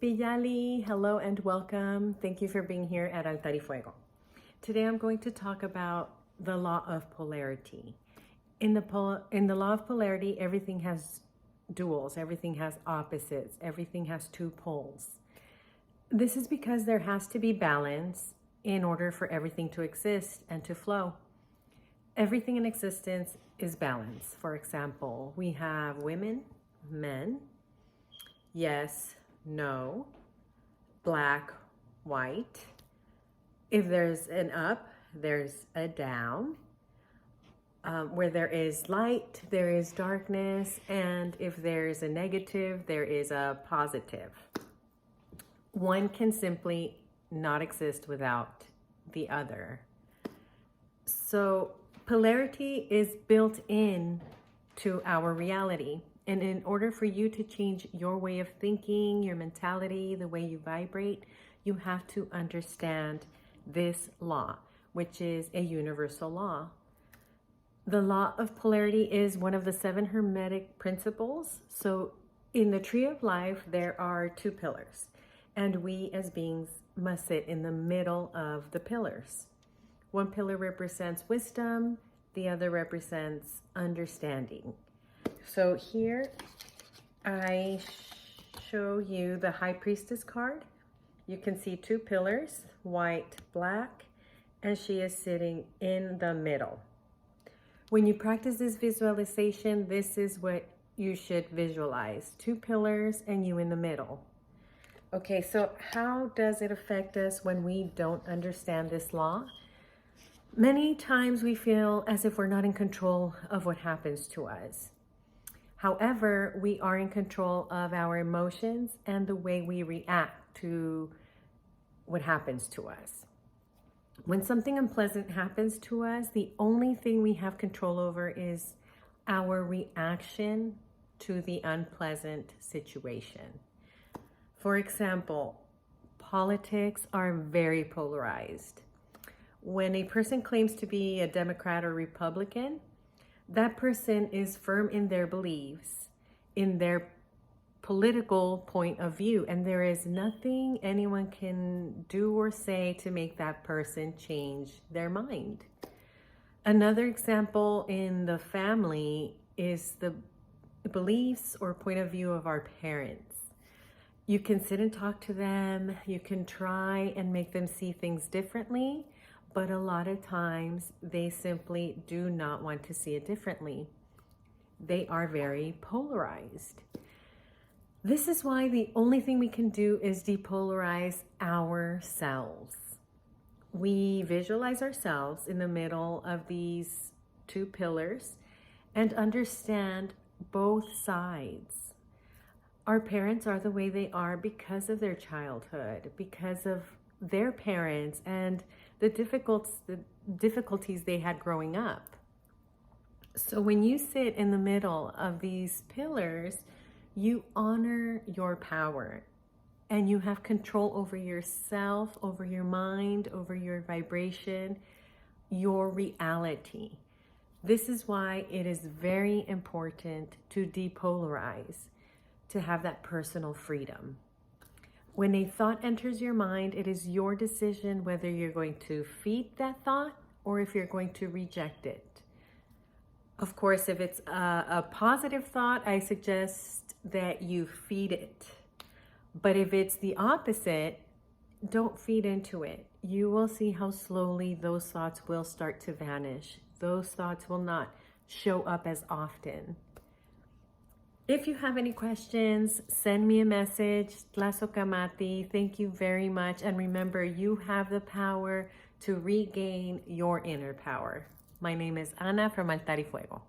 Piyali, hello and welcome. Thank you for being here at Altaryfuego. Today I'm going to talk about the law of polarity. In the law of polarity, everything has duals, everything has opposites, everything has two poles. This is because there has to be balance in order for everything to exist and to flow. Everything in existence is balance. For example, we have women, men, yes, no, black, white. If there's an up, there's a down. Where there is light, there is darkness. And if there's a negative, there is a positive. One can simply not exist without the other. So polarity is built in to our reality. And in order for you to change your way of thinking, your mentality, the way you vibrate, you have to understand this law, which is a universal law. The law of polarity is one of the 7 hermetic principles. So in the tree of life, there are 2 pillars, and we as beings must sit in the middle of the pillars. One pillar represents wisdom, the other represents understanding. So here I show you the High Priestess card. You can see 2 pillars, white, black, and she is sitting in the middle. When you practice this visualization, this is what you should visualize. 2 pillars and you in the middle. Okay, so how does it affect us when we don't understand this law? Many times we feel as if we're not in control of what happens to us. However, we are in control of our emotions and the way we react to what happens to us. When something unpleasant happens to us, the only thing we have control over is our reaction to the unpleasant situation. For example, politics are very polarized. When a person claims to be a Democrat or Republican, that person is firm in their beliefs, in their political point of view, and there is nothing anyone can do or say to make that person change their mind. Another example in the family is the beliefs or point of view of our parents. You can sit and talk to them, you can try and make them see things differently, but a lot of times they simply do not want to see it differently. They are very polarized. This is why the only thing we can do is depolarize ourselves. We visualize ourselves in the middle of these 2 pillars and understand both sides. Our parents are the way they are because of their childhood, because of their parents and the difficulties they had growing up. So when you sit in the middle of these pillars, you honor your power and you have control over yourself, over your mind, over your vibration, your reality. This is why it is very important to depolarize, to have that personal freedom. When a thought enters your mind, it is your decision whether you're going to feed that thought or if you're going to reject it. Of course, if it's a positive thought, I suggest that you feed it. But if it's the opposite, don't feed into it. You will see how slowly those thoughts will start to vanish. Those thoughts will not show up as often. If you have any questions, send me a message. Tlazokamati, thank you very much. And remember, you have the power to regain your inner power. My name is Ana from Altaryfuego.